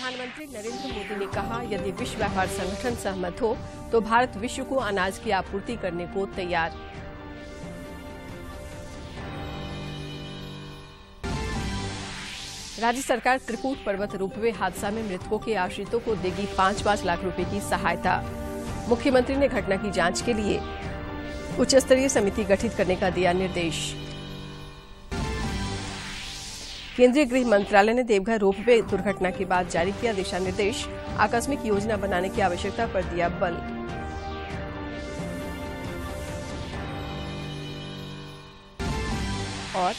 प्रधानमंत्री नरेंद्र मोदी ने कहा, यदि विश्व व्यापार संगठन सहमत हो तो भारत विश्व को अनाज की आपूर्ति करने को तैयार। राज्य सरकार त्रिकूट पर्वत रोपवे हादसा में मृतकों के आश्रितों को देगी 5-5 लाख रुपए की सहायता। मुख्यमंत्री ने घटना की जांच के लिए उच्च स्तरीय समिति गठित करने का दिया निर्देश। केंद्रीय गृह मंत्रालय ने देवघर रोपवे दुर्घटना के बाद जारी किया दिशा निर्देश। आकस्मिक योजना बनाने की आवश्यकता पर दिया बल। और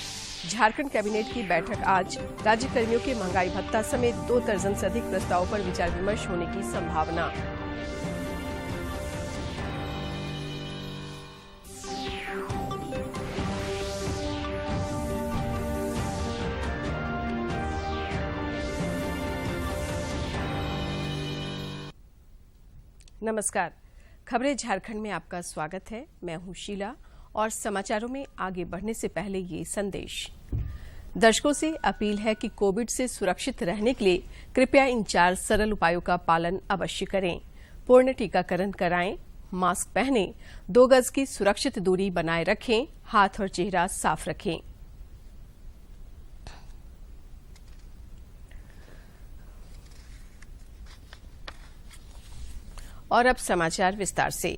झारखंड कैबिनेट की बैठक आज। राज्य कर्मियों के महंगाई भत्ता समेत 2 दर्जन से अधिक प्रस्तावों पर विचार विमर्श होने की संभावना। नमस्कार, खबरें झारखंड में आपका स्वागत है। मैं हूं शीला और समाचारों में आगे बढ़ने से पहले ये संदेश। दर्शकों से अपील है कि कोविड से सुरक्षित रहने के लिए कृपया इन 4 सरल उपायों का पालन अवश्य करें। पूर्ण टीकाकरण कराएं, मास्क पहनें, 2 गज की सुरक्षित दूरी बनाए रखें, हाथ और चेहरा साफ रखें। और अब समाचार विस्तार से।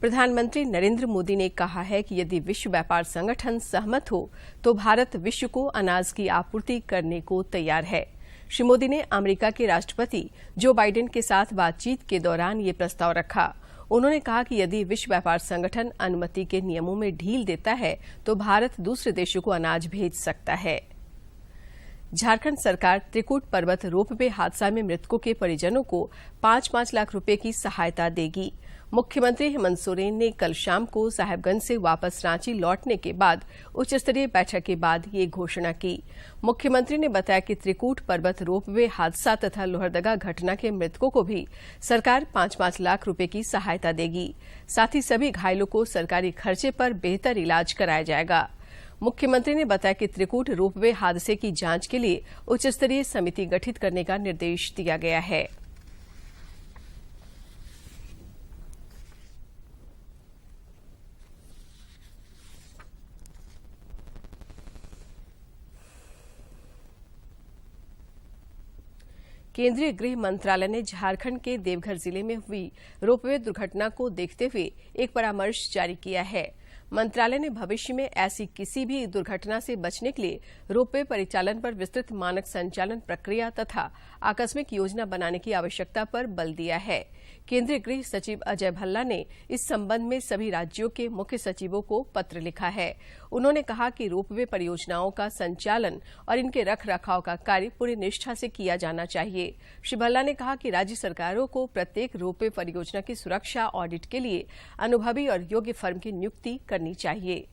प्रधानमंत्री नरेंद्र मोदी ने कहा है कि यदि विश्व व्यापार संगठन सहमत हो तो भारत विश्व को अनाज की आपूर्ति करने को तैयार है। श्री मोदी ने अमेरिका के राष्ट्रपति जो बाइडेन के साथ बातचीत के दौरान ये प्रस्ताव रखा। उन्होंने कहा कि यदि विश्व व्यापार संगठन अनुमति के नियमों में ढील देता है तो भारत दूसरे देशों को अनाज भेज सकता है। झारखंड सरकार त्रिकूट पर्वत रोपवे हादसा में मृतकों के परिजनों को 5-5 लाख रुपए की सहायता देगी। मुख्यमंत्री हेमंत सोरेन ने कल शाम को साहेबगंज से वापस रांची लौटने के बाद उच्च स्तरीय बैठक के बाद ये घोषणा की। मुख्यमंत्री ने बताया कि त्रिकूट पर्वत रोपवे हादसा तथा लोहरदगा घटना के मृतकों को भी सरकार 5-5 लाख रुपए की सहायता देगी। साथ ही सभी घायलों को सरकारी खर्चे पर बेहतर इलाज कराया जाएगा। मुख्यमंत्री ने बताया कि त्रिकूट रोपवे हादसे की जांच के लिए उच्च स्तरीय समिति गठित करने का निर्देश दिया गया है। केंद्रीय गृह मंत्रालय ने झारखंड के देवघर जिले में हुई रोपवे दुर्घटना को देखते हुए एक परामर्श जारी किया है। मंत्रालय ने भविष्य में ऐसी किसी भी दुर्घटना से बचने के लिए रोपवे परिचालन पर विस्तृत मानक संचालन प्रक्रिया तथा आकस्मिक योजना बनाने की आवश्यकता पर बल दिया है। केंद्रीय गृह सचिव अजय भल्ला ने इस संबंध में सभी राज्यों के मुख्य सचिवों को पत्र लिखा है। उन्होंने कहा कि रोपवे परियोजनाओं का संचालन और इनके रखरखाव का कार्य पूरी निष्ठा से किया जाना चाहिए। श्री भल्ला ने कहा कि राज्य सरकारों को प्रत्येक रोपवे परियोजना की सुरक्षा ऑडिट के लिए अनुभवी और योग्य फर्म की नियुक्ति करनी चाहिए।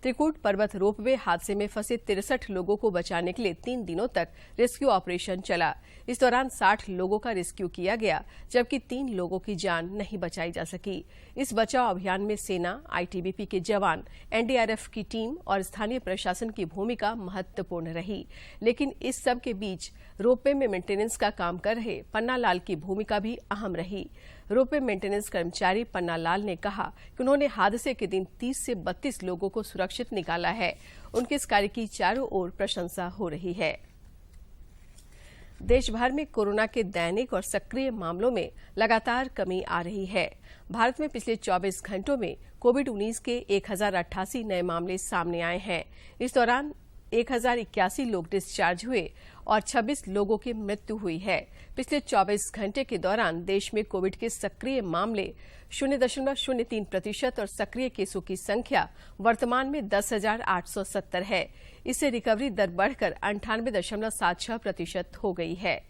त्रिकूट पर्वत रोपवे हादसे में फंसे 63 लोगों को बचाने के लिए 3 दिनों तक रेस्क्यू ऑपरेशन चला। इस दौरान 60 लोगों का रेस्क्यू किया गया, जबकि 3 लोगों की जान नहीं बचाई जा सकी। इस बचाव अभियान में सेना, आईटीबीपी के जवान, एनडीआरएफ की टीम और स्थानीय प्रशासन की भूमिका महत्वपूर्ण रही। लेकिन इस सब के बीच रोपवे में मेंटेनेंस का काम कर रहे पन्ना लाल की भूमिका भी अहम रही। रोपवे मेंटेनेंस कर्मचारी पन्ना लाल ने कहा कि उन्होंने हादसे के दिन 30 से 32 लोगों को सुरक्षित निकाला है। उनके इस कार्य की चारों ओर प्रशंसा हो रही है। देश भर में कोरोना के दैनिक और सक्रिय मामलों में लगातार कमी आ रही है। भारत में पिछले 24 घंटों में कोविड-19 के 1088 नए मामले सामने आए हैं। इस दौरान 1081 लोग डिस्चार्ज हुए और 26 लोगों की मृत्यु हुई है। पिछले 24 घंटे के दौरान देश में कोविड के सक्रिय मामले 0.03% और सक्रिय केसों की संख्या वर्तमान में 10,870 है। इससे रिकवरी दर बढ़कर 98.76% हो गई है।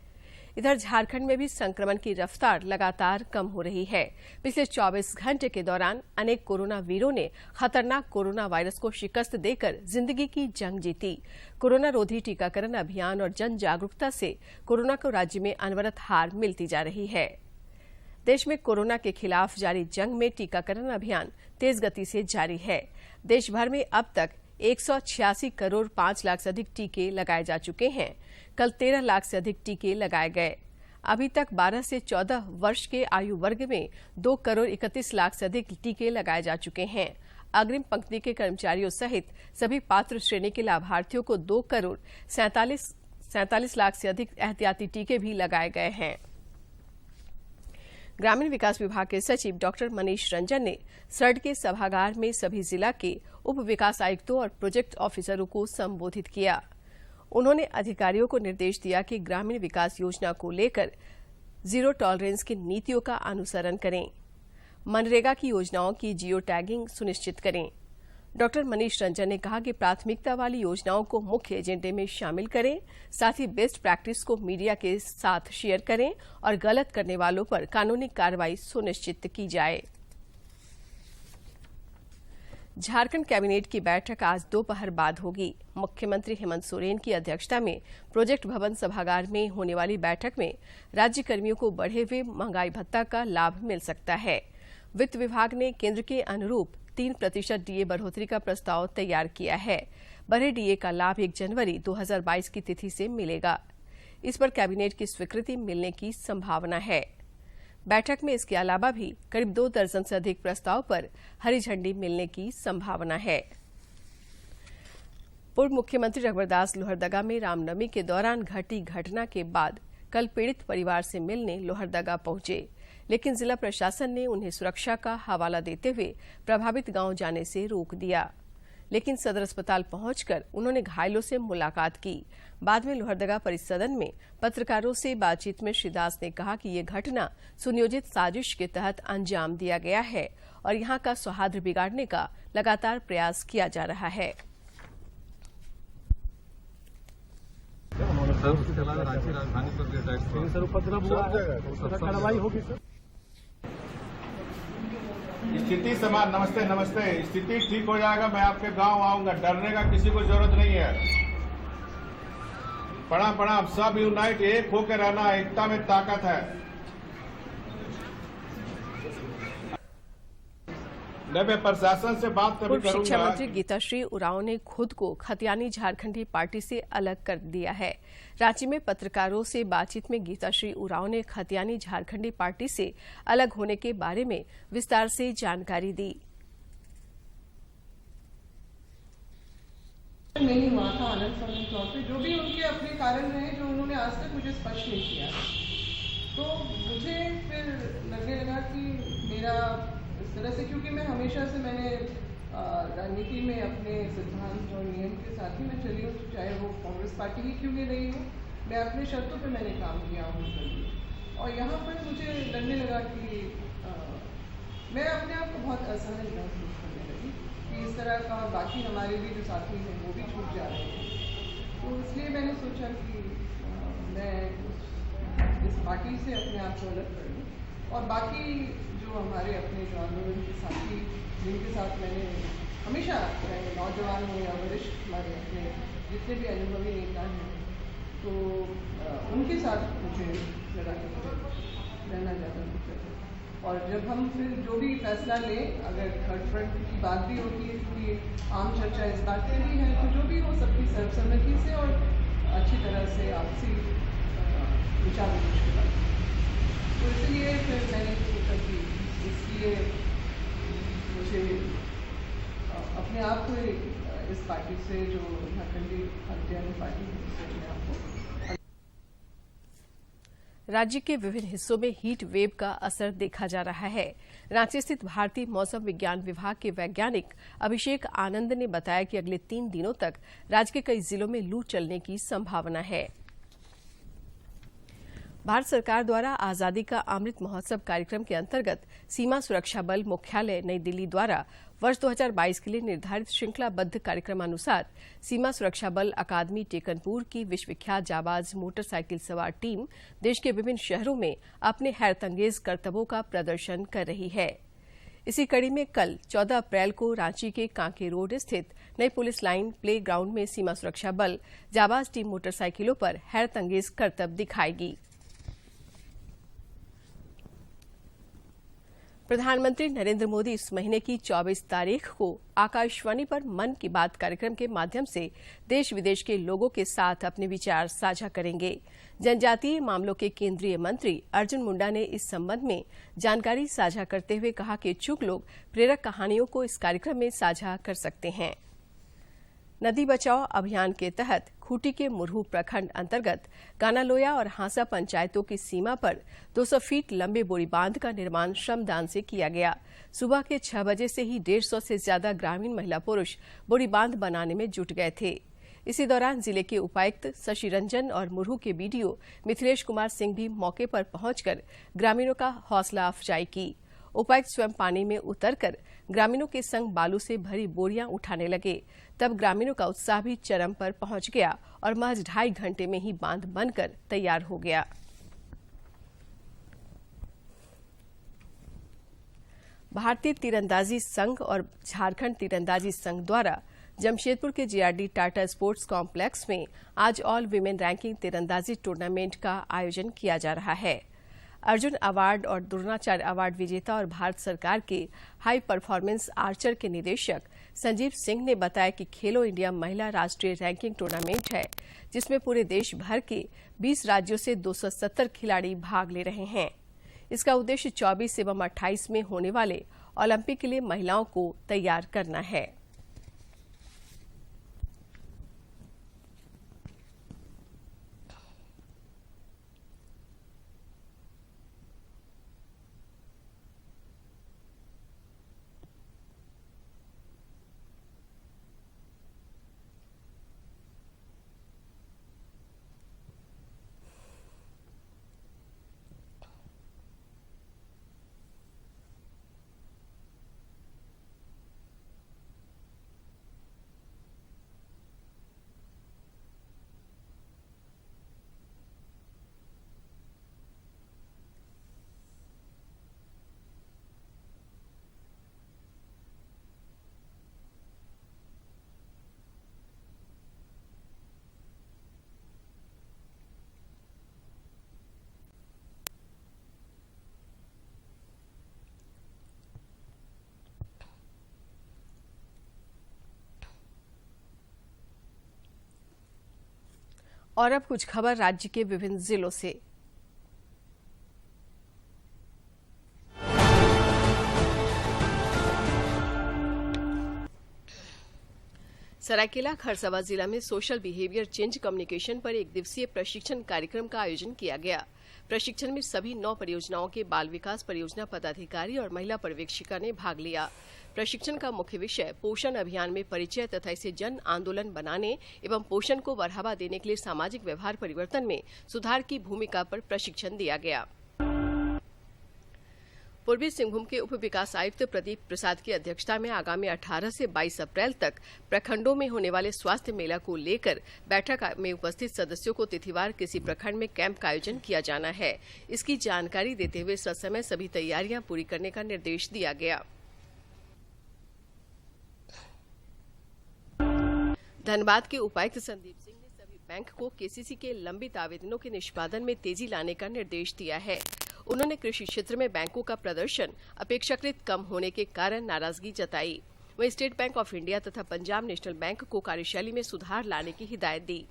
इधर झारखंड में भी संक्रमण की रफ्तार लगातार कम हो रही है। पिछले 24 घंटे के दौरान अनेक कोरोना वीरों ने खतरनाक कोरोना वायरस को शिकस्त देकर जिंदगी की जंग जीती। कोरोना रोधी टीकाकरण अभियान और जन जागरूकता से कोरोना को राज्य में अनवरत हार मिलती जा रही है। देश में कोरोना के खिलाफ जारी जंग में टीकाकरण अभियान तेज गति से जारी है। देश भर में अब तक 186 करोड़ 5 लाख से अधिक टीके लगाए जा चुके हैं। कल 13 लाख से अधिक टीके लगाए गए। अभी तक 12 से 14 वर्ष के आयु वर्ग में 2 करोड़ 31 लाख से अधिक टीके लगाए जा चुके हैं। अग्रिम पंक्ति के कर्मचारियों सहित सभी पात्र श्रेणी के लाभार्थियों को 2 करोड़ 47 लाख से अधिक एहतियाती टीके भी लगाए गए हैं। ग्रामीण विकास विभाग के सचिव डॉक्टर मनीष रंजन ने सर्ड के सभागार में सभी जिला के उप विकास आयुक्तों और प्रोजेक्ट ऑफिसरों को संबोधित किया। उन्होंने अधिकारियों को निर्देश दिया कि ग्रामीण विकास योजना को लेकर जीरो टॉलरेंस की नीतियों का अनुसरण करें। मनरेगा की योजनाओं की जियो टैगिंग सुनिश्चित करें। डॉक्टर मनीष रंजन ने कहा कि प्राथमिकता वाली योजनाओं को मुख्य एजेंडे में शामिल करें, साथ ही बेस्ट प्रैक्टिस को मीडिया के साथ शेयर करें और गलत करने वालों पर कानूनी कार्रवाई सुनिश्चित की जाए। झारखंड कैबिनेट की बैठक आज दोपहर बाद होगी। मुख्यमंत्री हेमंत सोरेन की अध्यक्षता में प्रोजेक्ट भवन सभागार में होने वाली बैठक में राज्य कर्मियों को बढ़े हुए महंगाई भत्ता का लाभ मिल सकता है। वित्त विभाग ने केंद्र के अनुरूप 3% डीए बढ़ोतरी का प्रस्ताव तैयार किया है। बढ़े डीए का लाभ 1 जनवरी 2022 की तिथि से मिलेगा। इस पर कैबिनेट की स्वीकृति मिलने की संभावना है। बैठक में इसके अलावा भी करीब 2 दर्जन से अधिक प्रस्ताव पर हरी झंडी मिलने की संभावना है। पूर्व मुख्यमंत्री रघुवरदास लोहरदगा में रामनवमी के दौरान घटी घटना के बाद कल पीड़ित परिवार से मिलने लोहरदगा पहुंचे, लेकिन जिला प्रशासन ने उन्हें सुरक्षा का हवाला देते हुए प्रभावित गांव जाने से रोक दिया। लेकिन सदर अस्पताल पहुंचकर उन्होंने घायलों से मुलाकात की। बाद में लोहरदगा परिसदन में पत्रकारों से बातचीत में श्री दास ने कहा कि ये घटना सुनियोजित साजिश के तहत अंजाम दिया गया है और यहां का सौहार्द बिगाड़ने का लगातार प्रयास किया जा रहा है। स्थिति समान नमस्ते स्थिति ठीक हो जाएगा। मैं आपके गांव आऊंगा, डरने का किसी को जरूरत नहीं है। प्रणाम सब यूनाइट, एक होकर रहना, एकता में ताकत है। मैं प्रशासन से बात कभी पूर्व करूंगा। शिक्षा मंत्री गीताश्री उरांव ने खुद को खतियानी झारखंडी पार्टी से अलग कर दिया है। रांची में पत्रकारों से बातचीत में गीताश्री उरांव ने खतियानी झारखंडी पार्टी से अलग होने के बारे में विस्तार से जानकारी दी। नहीं हुआ था आनंद समूह तौर पे, जो भी उनके अपने कारण रहे जो उन्होंने आज तक मुझे स्पष्ट नहीं किया, तो मुझे फिर लगने लगा कि मेरा इस तरह से, क्योंकि मैं हमेशा से मैंने राजनीति में अपने सिद्धांत और नियम के साथ ही मैं चली हूँ, चाहे वो कांग्रेस पार्टी ही क्यों नहीं रही हूँ, मैं अपने शर्तों पे मैंने काम किया हूँ कभी। और यहाँ पर मुझे लगने लगा कि मैं अपने आप को बहुत असहज महसूस करने लगी कि इस तरह का बाकी हमारे भी जो साथी हैं वो भी छूट जा रहे हैं। तो इसलिए मैंने सोचा कि मैं इस पार्टी से अपने आप को अलग कर लूँ और बाकी जो हमारे अपने जो आंदोलन के साथी जिनके साथ मैंने हमेशा, चाहे नौजवान हो या वरिष्ठ, हमारे अपने जितने भी अनुभवी नेता हैं, तो उनके साथ मुझे लगा कि रहना ज़्यादा बेहतर है। और जब हम फिर जो भी फैसला लें, अगर थर्ड फ्रंट की बात भी होती है, क्योंकि आम चर्चा इस बात पे भी है, तो जो भी हो सबकी सर्वसम्मति से और अच्छी तरह से आपसी विचार विमर्श के बाद, तो इसलिए फिर मैंने सोचा कि इसलिए मुझे अपने आप को इस पार्टी से, जो झारखंडी खतियानी पार्टी है, उससे अपने आप को। राज्य के विभिन्न हिस्सों में हीट वेव का असर देखा जा रहा है। रांची स्थित भारतीय मौसम विज्ञान विभाग के वैज्ञानिक अभिषेक आनंद ने बताया कि अगले 3 दिनों तक राज्य के कई जिलों में लू चलने की संभावना है। भारत सरकार द्वारा आजादी का अमृत महोत्सव कार्यक्रम के अंतर्गत सीमा सुरक्षा बल मुख्यालय नई दिल्ली द्वारा वर्ष 2022 के लिए निर्धारित श्रृंखलाबद्ध कार्यक्रमानुसार सीमा सुरक्षा बल अकादमी टेकनपुर की विश्वविख्यात जाबाज मोटरसाइकिल सवार टीम देश के विभिन्न शहरों में अपने हैरतअंगेज करतबों का प्रदर्शन कर रही है। इसी कड़ी में कल 14 अप्रैल को रांची के कांके रोड स्थित नई पुलिस लाइन प्ले ग्राउंड में सीमा सुरक्षा बल जाबाज टीम मोटरसाइकिलों पर हैरतअंगेज करतब दिखाएगी। प्रधानमंत्री नरेंद्र मोदी इस महीने की 24 तारीख को आकाशवाणी पर मन की बात कार्यक्रम के माध्यम से देश विदेश के लोगों के साथ अपने विचार साझा करेंगे। जनजातीय मामलों के केंद्रीय मंत्री अर्जुन मुंडा ने इस संबंध में जानकारी साझा करते हुए कहा कि इच्छुक लोग प्रेरक कहानियों को इस कार्यक्रम में साझा कर सकते हैं। नदी बचाओ अभियान के तहत खूंटी के मुरहू प्रखंड अंतर्गत गानालोया और हांसा पंचायतों की सीमा पर 200 फीट लंबे बोरी बांध का निर्माण श्रमदान से किया गया। सुबह के 6 बजे से ही 150 से ज्यादा ग्रामीण महिला पुरुष बोरी बांध बनाने में जुट गए थे। इसी दौरान जिले के उपायुक्त शशि रंजन और मुरहू के बीडीओ मिथिलेश कुमार सिंह भी मौके पर पहुंचकर ग्रामीणों का हौसला अफजाई की। उपायुक्त स्वयं पानी में उतरकर ग्रामीणों के संग बालू से भरी बोरियां उठाने लगे। तब ग्रामीणों का उत्साह भी चरम पर पहुंच गया और महज 2.5 घंटे में ही बांध बनकर तैयार हो गया। भारतीय तीरंदाजी संघ और झारखंड तीरंदाजी संघ द्वारा जमशेदपुर के जेआरडी टाटा स्पोर्ट्स कॉम्प्लेक्स में आज ऑल वीमेन रैंकिंग तीरंदाजी टूर्नामेंट का आयोजन किया जा रहा है। अर्जुन अवार्ड और द्रोणाचार्य अवार्ड विजेता और भारत सरकार के हाई परफॉर्मेंस आर्चर के निदेशक संजीव सिंह ने बताया कि खेलो इंडिया महिला राष्ट्रीय रैंकिंग टूर्नामेंट है, जिसमें पूरे देश भर के 20 राज्यों से 270 खिलाड़ी भाग ले रहे हैं। इसका उद्देश्य 24 एवं 28 में होने वाले ओलंपिक के लिए महिलाओं को तैयार करना है। और अब कुछ खबर राज्य के विभिन्न जिलों से। सरायकेला खरसावां जिला में सोशल बिहेवियर चेंज कम्युनिकेशन पर 1 दिवसीय प्रशिक्षण कार्यक्रम का आयोजन किया गया। प्रशिक्षण में सभी 9 परियोजनाओं के बाल विकास परियोजना पदाधिकारी और महिला पर्यवेक्षिका ने भाग लिया। प्रशिक्षण का मुख्य विषय पोषण अभियान में परिचय तथा इसे जन आंदोलन बनाने एवं पोषण को बढ़ावा देने के लिए सामाजिक व्यवहार परिवर्तन में सुधार की भूमिका पर प्रशिक्षण दिया गया। पूर्वी सिंहभूम के उप विकास आयुक्त प्रदीप प्रसाद की अध्यक्षता में आगामी 18 से 22 अप्रैल तक प्रखंडों में होने वाले स्वास्थ्य मेला को लेकर बैठक में उपस्थित सदस्यों को तिथिवार किसी प्रखंड में कैंप का आयोजन किया जाना है। इसकी जानकारी देते हुए ससमय सभी तैयारियां पूरी करने का निर्देश दिया गया। धनबाद के उपायुक्त संदीप सिंह ने सभी बैंक को केसीसी के लंबित आवेदनों के निष्पादन में तेजी लाने का निर्देश दिया है। उन्होंने कृषि क्षेत्र में बैंकों का प्रदर्शन अपेक्षाकृत कम होने के कारण नाराजगी जताई। वहीं स्टेट बैंक ऑफ इंडिया तथा पंजाब नेशनल बैंक को कार्यशैली में सुधार लाने की हिदायत दी।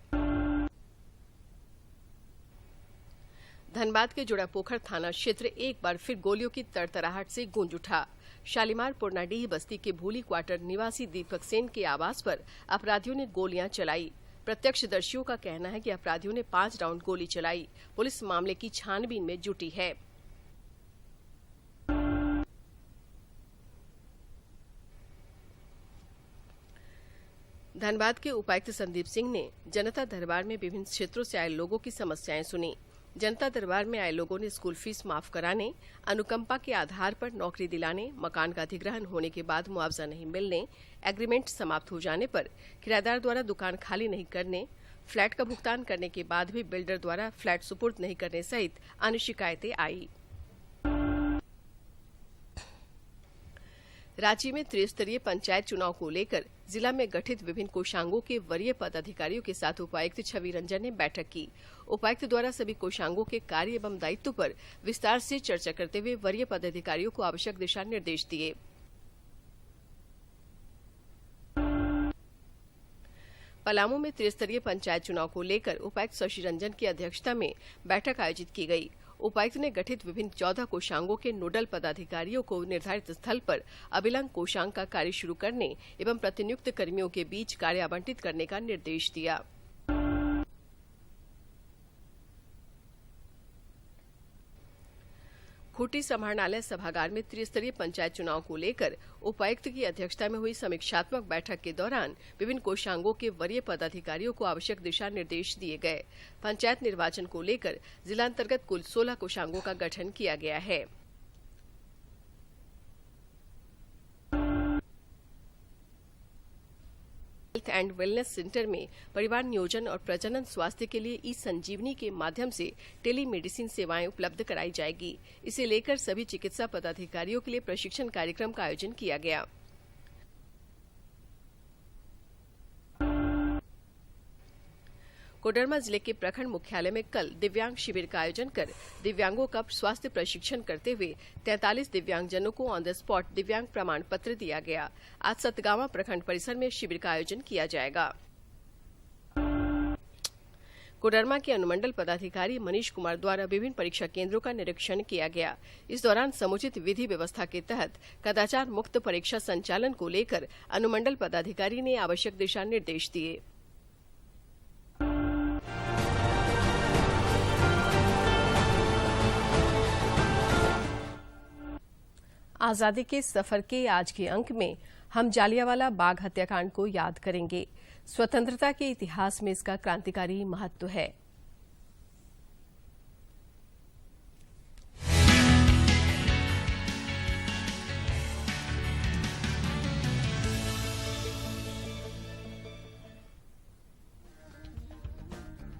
धनबाद के जोड़ापोखर थाना क्षेत्र एक बार फिर गोलियों की तड़तड़ाहट से गूंज उठा। शालीमार पुरनाडीह बस्ती के भूली क्वार्टर निवासी दीपक सेन के आवास पर अपराधियों ने गोलियां चलाई। प्रत्यक्षदर्शियों का कहना है कि अपराधियों ने 5 राउंड गोली चलाई। पुलिस मामले की छानबीन में जुटी है। धनबाद के उपायुक्त संदीप सिंह ने जनता दरबार में विभिन्न क्षेत्रों से आए लोगों की समस्याएं सुनी। जनता दरबार में आए लोगों ने स्कूल फीस माफ कराने, अनुकंपा के आधार पर नौकरी दिलाने, मकान का अधिग्रहण होने के बाद मुआवजा नहीं मिलने, एग्रीमेंट समाप्त हो जाने पर किराएदार द्वारा दुकान खाली नहीं करने, फ्लैट का भुगतान करने के बाद भी बिल्डर द्वारा फ्लैट सुपुर्द नहीं करने सहित अन्य शिकायतें आई। राज्य में त्रिस्तरीय पंचायत चुनाव को लेकर जिला में गठित विभिन्न कोषांगों के वरीय पदाधिकारियों के साथ उपायुक्त छवि रंजन ने बैठक की। उपायुक्त द्वारा सभी कोषांगों के कार्य एवं दायित्व पर विस्तार से चर्चा करते हुए वरीय पदाधिकारियों को आवश्यक दिशा निर्देश दिए। पलामू में त्रिस्तरीय पंचायत चुनाव को लेकर उपायुक्त शशि रंजन की अध्यक्षता में बैठक आयोजित की गई। उपायुक्त ने गठित विभिन्न 14 कोषांगों के नोडल पदाधिकारियों को निर्धारित स्थल पर अभिलंग कोषांग का कार्य शुरू करने एवं प्रतिनियुक्त कर्मियों के बीच कार्य आवंटित करने का निर्देश दिया। खूंटी समाहरणालय सभागार में त्रिस्तरीय पंचायत चुनाव को लेकर उपायुक्त की अध्यक्षता में हुई समीक्षात्मक बैठक के दौरान विभिन्न कोषांगों के वरीय पदाधिकारियों को आवश्यक दिशा निर्देश दिए गए। पंचायत निर्वाचन को लेकर जिलांतर्गत कुल 16 कोषांगों का गठन किया गया है। हेल्थ एंड वेलनेस सेंटर में परिवार नियोजन और प्रजनन स्वास्थ्य के लिए ई-संजीवनी के माध्यम से टेलीमेडिसिन सेवाएं उपलब्ध कराई जाएगी। इसे लेकर सभी चिकित्सा पदाधिकारियों के लिए प्रशिक्षण कार्यक्रम का आयोजन किया गया। कोडरमा जिले के प्रखंड मुख्यालय में कल दिव्यांग शिविर का आयोजन कर दिव्यांगों का स्वास्थ्य प्रशिक्षण करते हुए 43 दिव्यांगजनों को ऑन द स्पॉट दिव्यांग प्रमाण पत्र दिया गया। आज सतगावा प्रखंड परिसर में शिविर का आयोजन किया जाएगा। कोडरमा के अनुमंडल पदाधिकारी मनीष कुमार द्वारा विभिन्न परीक्षा केंद्रों का निरीक्षण किया गया। इस दौरान समुचित विधि व्यवस्था के तहत कदाचार मुक्त परीक्षा संचालन को लेकर अनुमंडल पदाधिकारी ने आवश्यक दिशा निर्देश दिए। आजादी के सफर के आज के अंक में हम जालियांवाला बाग हत्याकांड को याद करेंगे। स्वतंत्रता के इतिहास में इसका क्रांतिकारी महत्व है।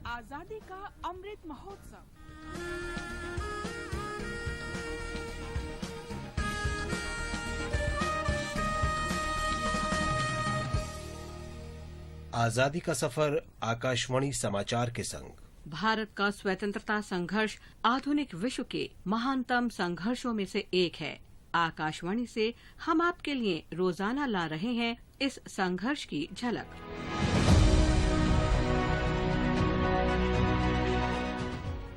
आजादी का अमृत महोत्सव। आजादी का सफर आकाशवाणी समाचार के संग। भारत का स्वतंत्रता संघर्ष आधुनिक विश्व के महानतम संघर्षों में से एक है। आकाशवाणी से हम आपके लिए रोजाना ला रहे हैं इस संघर्ष की झलक।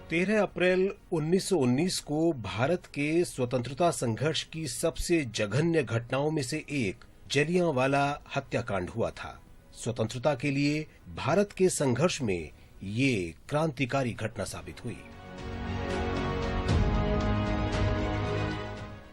तेरह अप्रैल 1919 को भारत के स्वतंत्रता संघर्ष की सबसे जघन्य घटनाओं में से एक जलियांवाला हत्याकांड हुआ था। स्वतंत्रता के लिए भारत के संघर्ष में ये क्रांतिकारी घटना साबित हुई।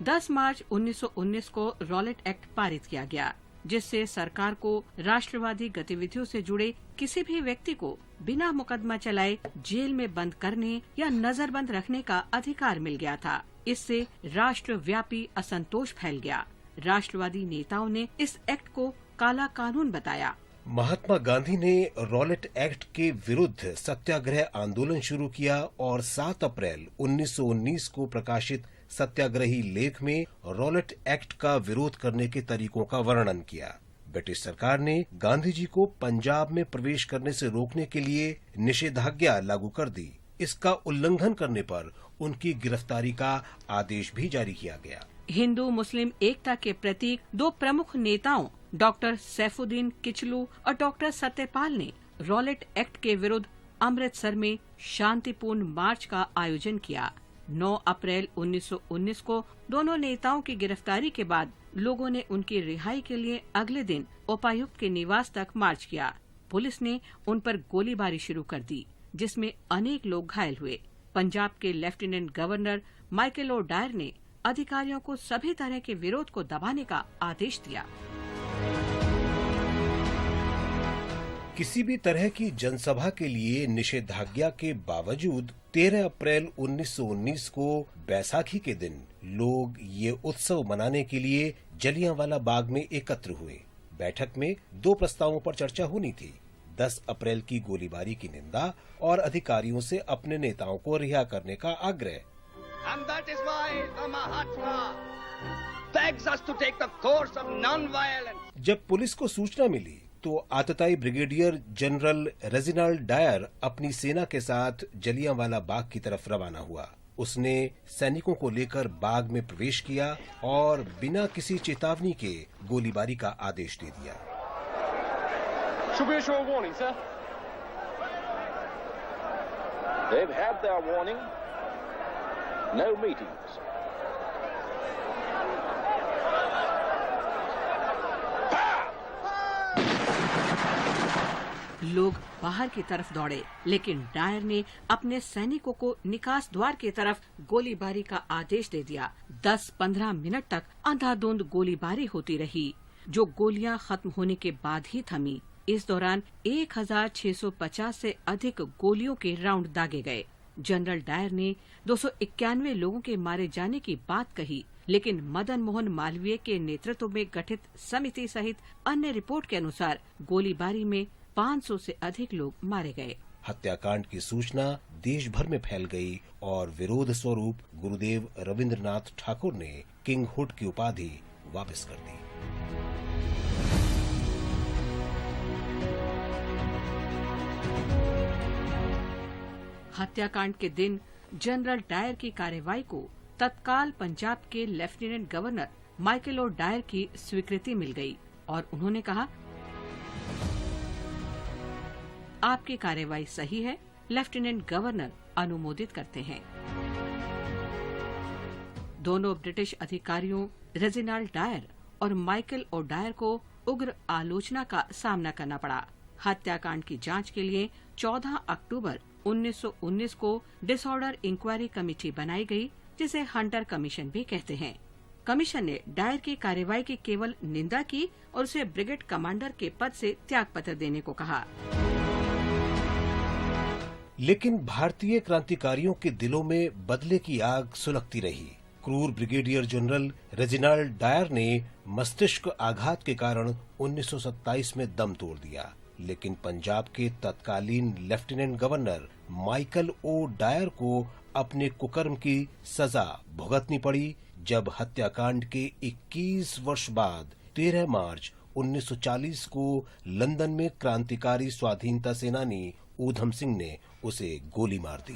10 मार्च 1919 को रॉलेट एक्ट पारित किया गया, जिससे सरकार को राष्ट्रवादी गतिविधियों से जुड़े किसी भी व्यक्ति को बिना मुकदमा चलाए जेल में बंद करने या नजरबंद रखने का अधिकार मिल गया था। इससे राष्ट्रव्यापी असंतोष फैल गया। राष्ट्रवादी नेताओं ने इस एक्ट को काला कानून बताया। महात्मा गांधी ने रॉलेट एक्ट के विरुद्ध सत्याग्रह आंदोलन शुरू किया और 7 अप्रैल 1919 को प्रकाशित सत्याग्रही लेख में रॉलेट एक्ट का विरोध करने के तरीकों का वर्णन किया। ब्रिटिश सरकार ने गांधी जी को पंजाब में प्रवेश करने से रोकने के लिए निषेधाज्ञा लागू कर दी। इसका उल्लंघन करने पर उनकी गिरफ्तारी का आदेश भी जारी किया गया। हिंदू मुस्लिम एकता के प्रतीक 2 प्रमुख नेताओं डॉक्टर सैफुद्दीन किचलू और डॉक्टर सत्यपाल ने रॉलेट एक्ट के विरुद्ध अमृतसर में शांतिपूर्ण मार्च का आयोजन किया। 9 अप्रैल 1919 को दोनों नेताओं की गिरफ्तारी के बाद लोगों ने उनकी रिहाई के लिए अगले दिन उपायुक्त के निवास तक मार्च किया। पुलिस ने उन पर गोलीबारी शुरू कर दी, जिसमें अनेक लोग घायल हुए। पंजाब के lieutenant governor Michael O'Dwyer ने अधिकारियों को सभी तरह के विरोध को दबाने का आदेश दिया। किसी भी तरह की जनसभा के लिए निषेधाज्ञा के बावजूद 13 अप्रैल 1919 को बैसाखी के दिन लोग ये उत्सव मनाने के लिए जलियांवाला बाग में एकत्र हुए। बैठक में 2 प्रस्तावों पर चर्चा होनी थी। 10 अप्रैल की गोलीबारी की निंदा और अधिकारियों से अपने नेताओं को रिहा करने का आग्रह। And that is why the Mahatma begs us to take the course of non-violence. जब पुलिस को सूचना मिली तो आतताई ब्रिगेडियर जनरल रेजिनाल्ड डायर अपनी सेना के साथ जलियांवाला बाग की तरफ रवाना हुआ। उसने सैनिकों को लेकर बाग में प्रवेश किया और बिना किसी चेतावनी के गोलीबारी का आदेश दे दिया। Should we issue a warning, sir? They've had their warning. No meetings. लोग बाहर की तरफ दौड़े, लेकिन डायर ने अपने सैनिकों को निकास द्वार की तरफ गोलीबारी का आदेश दे दिया। 10-15 मिनट तक अंधाधुंध गोलीबारी होती रही, जो गोलियां खत्म होने के बाद ही थमी। इस दौरान 1650 से अधिक गोलियों के राउंड दागे गए। जनरल डायर ने 291 लोगों के मारे जाने की बात कही, लेकिन मदन मोहन मालवीय के नेतृत्व में गठित समिति सहित अन्य रिपोर्ट के अनुसार गोलीबारी में 500 से अधिक लोग मारे गए। हत्याकांड की सूचना देश भर में फैल गई और विरोध स्वरूप गुरुदेव रविंद्रनाथ ठाकुर ने किंग हुड की उपाधि वापस कर दी। हत्याकांड के दिन जनरल डायर की कार्रवाई को तत्काल पंजाब के lieutenant governor Michael O'Dwyer की स्वीकृति मिल गई और उन्होंने कहा, आपकी कार्रवाई सही है, लेफ्टिनेंट गवर्नर अनुमोदित करते हैं। दोनों ब्रिटिश अधिकारियों रेजिनाल्ड डायर और माइकल ओ डायर को उग्र आलोचना का सामना करना पड़ा। हत्याकांड की जांच के लिए 14 अक्टूबर 1919 को डिसऑर्डर इंक्वायरी कमेटी बनाई गई, जिसे हंटर कमीशन भी कहते हैं। कमीशन ने डायर की कार्रवाई की केवल निंदा की और उसे ब्रिगेड कमांडर के पद से त्यागपत्र देने को कहा। लेकिन भारतीय क्रांतिकारियों के दिलों में बदले की आग सुलगती रही। क्रूर ब्रिगेडियर जनरल रेजिनाल्ड डायर ने मस्तिष्क आघात के कारण 1927 में दम तोड़ दिया, लेकिन पंजाब के तत्कालीन lieutenant governor Michael O'Dwyer को अपने कुकर्म की सजा भुगतनी पड़ी, जब हत्याकांड के 21 वर्ष बाद 13 मार्च 1940 को लंदन में क्रांतिकारी स्वाधीनता सेनानी ऊधम सिंह ने उसे गोली मार दी।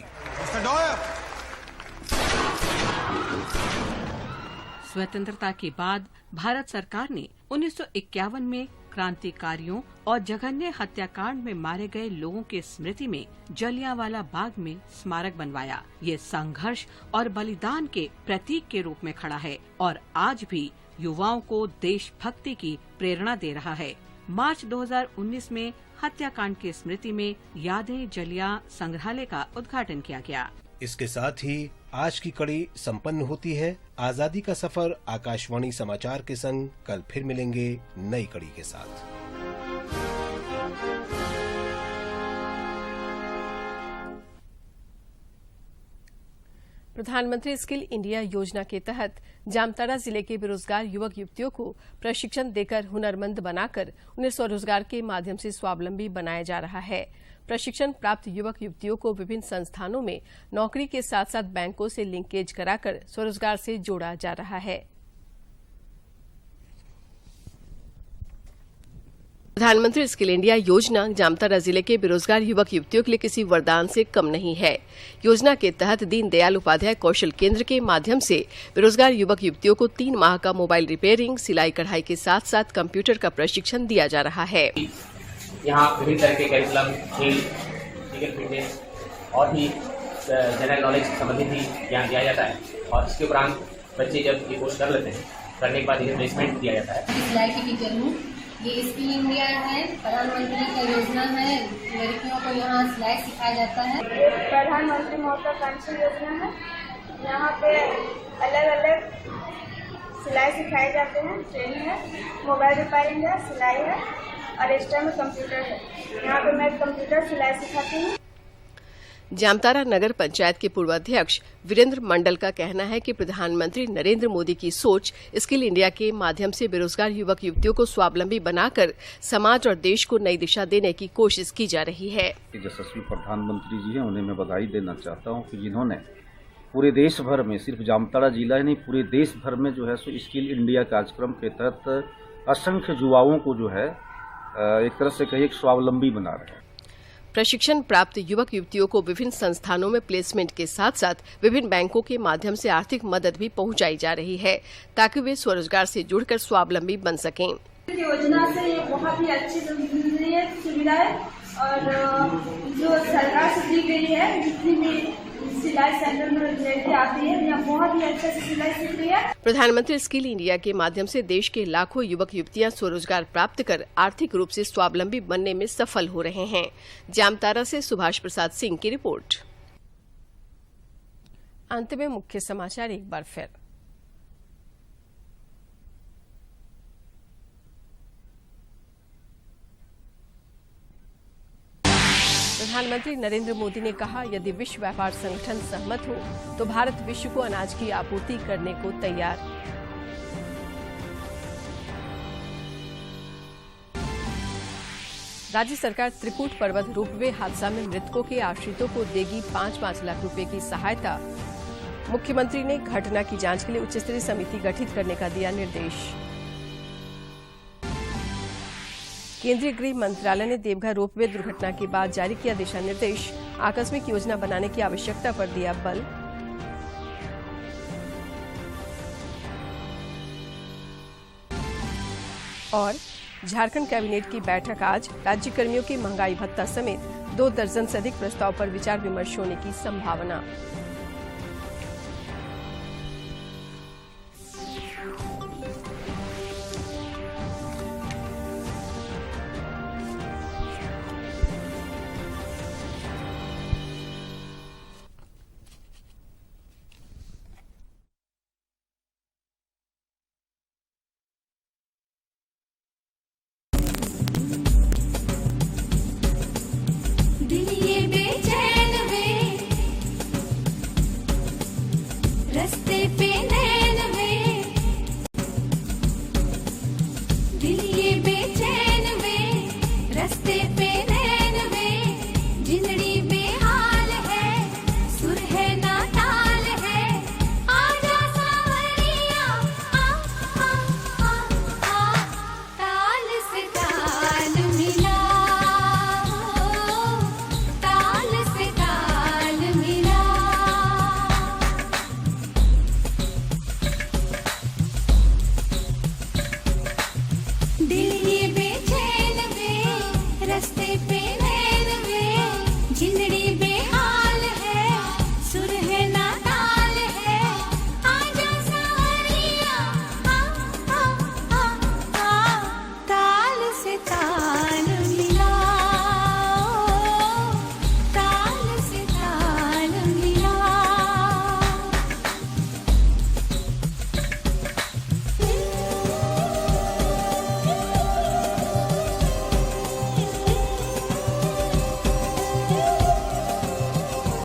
स्वतंत्रता के बाद भारत सरकार ने 1951 में क्रांतिकारियों और जघन्य हत्याकांड में मारे गए लोगों के स्मृति में जलियांवाला बाग में स्मारक बनवाया। ये संघर्ष और बलिदान के प्रतीक के रूप में खड़ा है और आज भी युवाओं को देशभक्ति की प्रेरणा दे रहा है। मार्च 2019 में हत्याकांड की स्मृति में यादें जलियां संग्रहालय का उद्घाटन किया गया। इसके साथ ही आज की कड़ी संपन्न होती है। आजादी का सफर आकाशवाणी समाचार के संग कल फिर मिलेंगे नई कड़ी के साथ। प्रधानमंत्री स्किल इंडिया योजना के तहत जामताड़ा जिले के बेरोजगार युवक युवतियों को प्रशिक्षण देकर हुनरमंद बनाकर उन्हें स्वरोजगार के माध्यम से स्वावलंबी बनाया जा रहा है। प्रशिक्षण प्राप्त युवक युवतियों को विभिन्न संस्थानों में नौकरी के साथ साथ बैंकों से लिंकेज कराकर स्वरोजगार से जोड़ा जा रहा है। प्रधानमंत्री स्किल इंडिया योजना जामताड़ा जिले के बेरोजगार युवक युवतियों के लिए किसी वरदान से कम नहीं है। योजना के तहत दीनदयाल उपाध्याय कौशल केंद्र के माध्यम से बेरोजगार युवक युवतियों को 3 माह का मोबाइल रिपेयरिंग, सिलाई कढ़ाई के साथ साथ कंप्यूटर का प्रशिक्षण दिया जा रहा है। यहाँ विभिन्न तरह के करिकुलम, खेल, फिजिकल फिटनेस और भी जनरल नॉलेज से संबंधित भी ज्ञान दिया जाता है और इसके उपरांत बच्चे जब ये कोर्स कर लेते हैं, करने के बाद इन्हें प्लेसमेंट दिया जाता है। सिलाई की टीचर हूँ। ये स्किल इंडिया है, प्रधानमंत्री का योजना है। लड़कियों को यहाँ सिलाई सिखाया जाता है। प्रधानमंत्री महत्वाकांक्षी योजना है। यहाँ पे अलग अलग सिलाई सिखाए जाते हैं, ट्रेनिंग है, मोबाइल रिपेयरिंग है, सिलाई है और एक्स्ट्रा में कंप्यूटर है। यहाँ पे मैं कंप्यूटर सिलाई सिखाती हूँ। जामताड़ा नगर पंचायत के पूर्व अध्यक्ष वीरेंद्र मंडल का कहना है कि प्रधानमंत्री नरेंद्र मोदी की सोच स्किल इंडिया के माध्यम से बेरोजगार युवक युवतियों को स्वावलंबी बनाकर समाज और देश को नई दिशा देने की कोशिश की जा रही है। यशस्वी प्रधानमंत्री जी हैं, उन्हें मैं बधाई देना चाहता हूं कि जिन्होंने पूरे देश भर में, सिर्फ जामताड़ा जिला ही नहीं पूरे देश भर में जो है सो स्किल इंडिया कार्यक्रम के तहत असंख्य युवाओं को जो है एक तरह से कहिए स्वावलंबी बना रहे हैं। प्रशिक्षण प्राप्त युवक युवतियों को विभिन्न संस्थानों में प्लेसमेंट के साथ साथ विभिन्न बैंकों के माध्यम से आर्थिक मदद भी पहुंचाई जा रही है ताकि वे स्वरोजगार से जुड़कर स्वावलंबी बन सकें। योजना से ये बहुत ही अच्छी सुविधा है और जो सरकार से दी गई है, जितनी भी सिलाई सेंटर में लड़की आती है यहाँ बहुत ही अच्छे से सिलाई सीख रही है। प्रधानमंत्री स्किल इंडिया के माध्यम से देश के लाखों युवक युवतियां स्वरोजगार प्राप्त कर आर्थिक रूप से स्वावलंबी बनने में सफल हो रहे हैं। जामताड़ा से सुभाष प्रसाद सिंह की रिपोर्ट। अंत में मुख्य समाचार एक बार फिर। प्रधानमंत्री नरेंद्र मोदी ने कहा, यदि विश्व व्यापार संगठन सहमत हो तो भारत विश्व को अनाज की आपूर्ति करने को तैयार। राज्य सरकार त्रिकूट पर्वत रोपवे हादसा में मृतकों के आश्रितों को देगी 5-5 लाख रुपए की सहायता। मुख्यमंत्री ने घटना की जांच के लिए उच्चस्तरीय समिति गठित करने का दिया निर्देश। केंद्रीय गृह मंत्रालय ने देवघर रोपवे दुर्घटना के बाद जारी किया दिशा निर्देश। आकस्मिक योजना बनाने की आवश्यकता पर दिया बल। और झारखंड कैबिनेट की बैठक आज, राज्य कर्मियों के महंगाई भत्ता समेत 2 दर्जन से अधिक प्रस्ताव पर विचार विमर्श होने की संभावना।